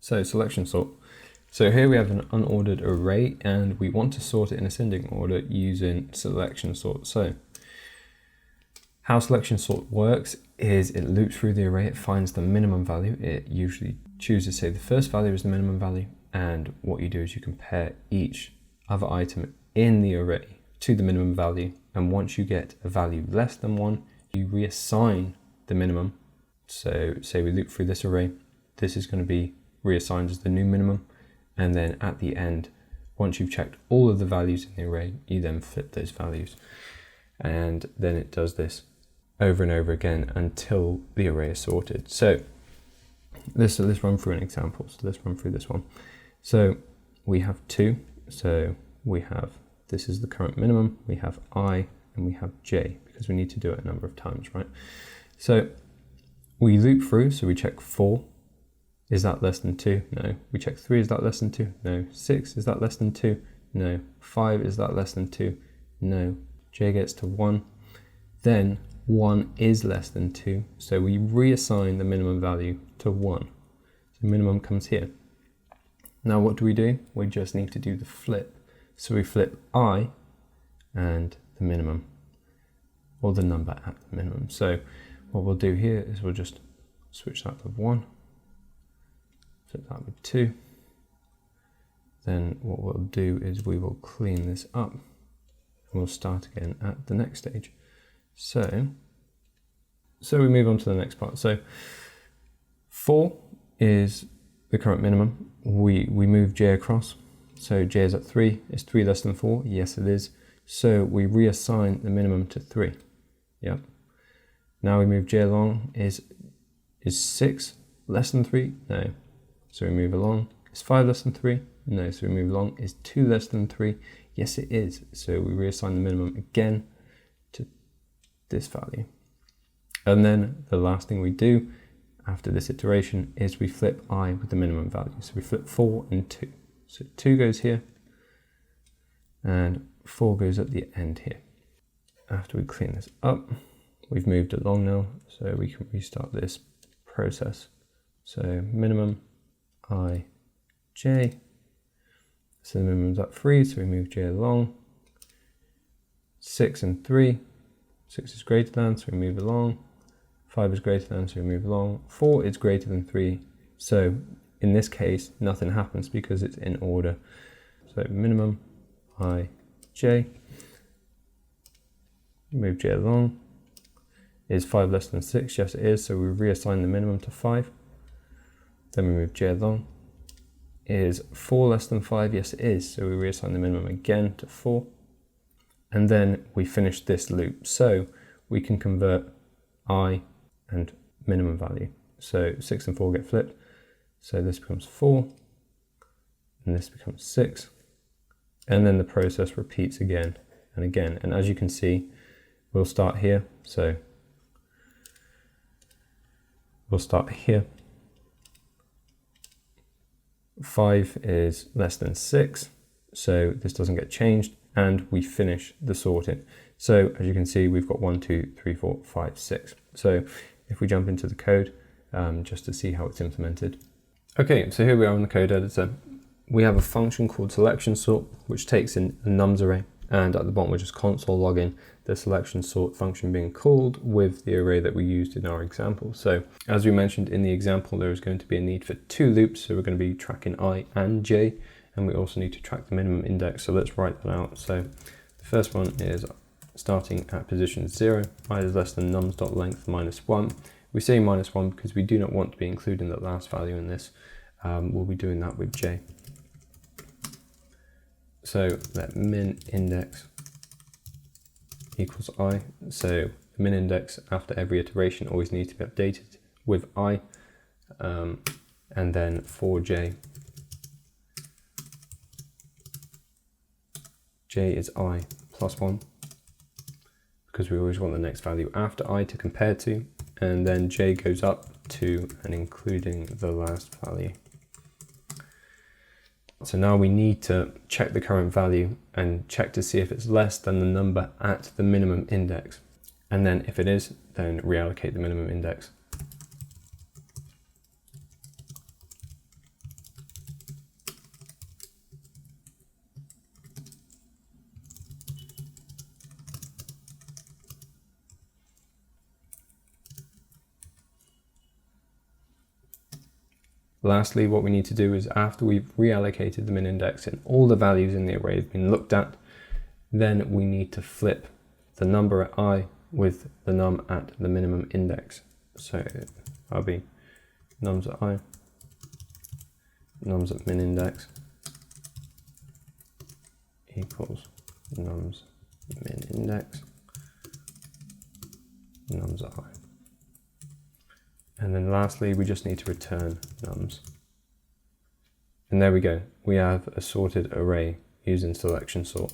So selection sort. So here we have an unordered array and we want to sort it in ascending order using selection sort. So how selection sort works is it loops through the array, it finds the minimum value. It usually chooses, say, the first value is the minimum value, and what you do is you compare each other item in the array to the minimum value, and once you get a value less than 1, you reassign the minimum. So say we loop through this array, this is going to be reassigned as the new minimum, and then at the end, once you've checked all of the values in the array, you then flip those values, and then it does this over and over again until the array is sorted. So let's run through an example. So let's run through this one. So we have 2. So we have, this is the current minimum. We have I and we have j, because we need to do it a number of times, right? So we loop through. So we check 4. Is that less than 2? No. We check 3. Is that less than 2? No. 6. Is that less than 2? No. 5. Is that less than 2? No. J gets to 1. Then 1 is less than 2, so we reassign the minimum value to 1. So minimum comes here. Now what do? We just need to do the flip. So we flip I and the minimum, or the number at the minimum. So what we'll do here is we'll just switch that with 1, flip that with 2. Then what we'll do is we will clean this up, and we'll start again at the next stage. So we move on to the next part. So 4 is the current minimum. We move j across. So j is at 3. Is 3 less than 4? Yes, it is. So we reassign the minimum to 3. Yep. Now we move j along. Is 6 less than 3? No. So we move along. Is 5 less than 3? No. So we move along. Is 2 less than 3? Yes, it is. So we reassign the minimum again to this value. And then the last thing we do after this iteration is we flip I with the minimum value. So we flip 4 and 2. So 2 goes here and 4 goes at the end here. After we clean this up, we've moved along now, so we can restart this process. So minimum I j. So the minimum's at 3, so we move j along. 6 and 3. 6 is greater than, so we move along. 5 is greater than, so we move along. 4 is greater than 3. So in this case, nothing happens because it's in order. So minimum I j. Move j along. Is 5 less than 6? Yes, it is. So we reassign the minimum to 5. Then we move j along. Is 4 less than 5? Yes, it is. So we reassign the minimum again to 4. And then we finish this loop. So we can convert I and minimum value. So 6 and 4 get flipped. So this becomes 4 and this becomes 6. And then the process repeats again and again. And as you can see, we'll start here. So we'll start here. 5 is less than 6. So this doesn't get changed. And we finish the sorting. So as you can see, we've got 1, 2, 3, 4, 5, 6. So if we jump into the code, just to see how it's implemented. Okay, so here we are in the code editor. We have a function called selection sort, which takes in a nums array. And at the bottom, we're just console logging the selection sort function being called with the array that we used in our example. So as we mentioned in the example, there is going to be a need for 2 loops. So we're going to be tracking I and j. And we also need to track the minimum index. So let's write that out. So the first one is starting at position 0, I is less than nums.length minus 1. We say minus 1 because we do not want to be including the last value in this. We'll be doing that with j. So let min index equals I. So the min index after every iteration always needs to be updated with I. And then for j, j is I plus 1, because we always want the next value after I to compare to, and then j goes up to and including the last value. So now we need to check the current value and check to see if it's less than the number at the minimum index. And then if it is, then reallocate the minimum index. Lastly, what we need to do is after we've reallocated the min index and all the values in the array have been looked at, then we need to flip the number at I with the num at the minimum index. So that'll be nums at I, nums at min index equals nums min index, nums at I. And then lastly, we just need to return nums. And there we go. We have a sorted array using selection sort.